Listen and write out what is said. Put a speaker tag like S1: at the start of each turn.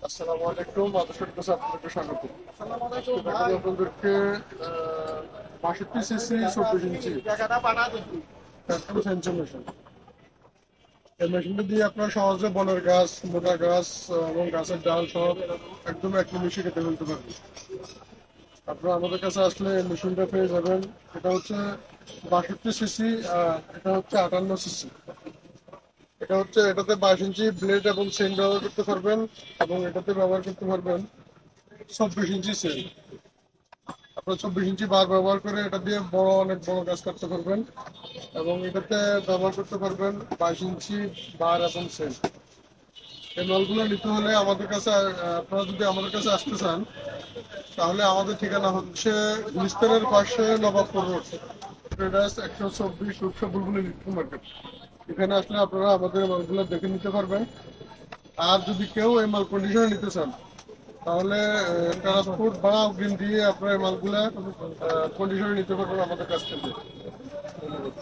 S1: আসসালামু আলাইকুম, আদর্শের কাছে আপনাদেরকে স্বাগত। আমি আপনাদেরকে 62 সিসি 24 ইঞ্চি পেট্রোল সেন্সর মেশিন, এই মেশিনটা দিয়ে আপনারা সহজে বনের গাছ, মোটা গাছ এবং গাছের ডাল সব একদম এক নিমিষে কেটে ফেলতে পারবেন। আপনারা আমাদের কাছে আসলে এই মেশিনটা পেয়ে যাবেন। এটা হচ্ছে 62 সিসি, আর এটা হচ্ছে 58 সিসি। এটাতে 22 ইঞ্চি ব্লেড এবং চেইন ব্যবহার করতে পারবেন, এবং এটাতে ব্যবহার করতে পারবেন 24 ইঞ্চি চেইন। আপনার 24 ইঞ্চি বার ব্যবহার করে এটা দিয়ে অনেক বড় কাজ করতে পারবেন, এবং এটাতে ব্যবহার করতে পারবেন 22 ইঞ্চি বার এবং চেইন। এই নলগুলো নিতে হলে আমাদের কাছে আপনারা যদি আমাদের কাছে আসতে চান, তাহলে আমাদের ঠিকানা হচ্ছে গুলিস্তানের পাশে নবাবপুর রোড, ট্রেডার্স 124 রূপসা বুলবুলি লিটল মার্কেট। এখানে আসলে আপনারা আমাদের মালগুলো দেখে নিতে পারবেন। আর যদি কেউ এই মাল কন্ডিশনে নিতে চান, তাহলে ট্রান্সপোর্ট বা অগ্রিম দিয়ে আপনার এই মালগুলা কন্ডিশনে নিতে পারবেন আমাদের কাছ থেকে। ধন্যবাদ।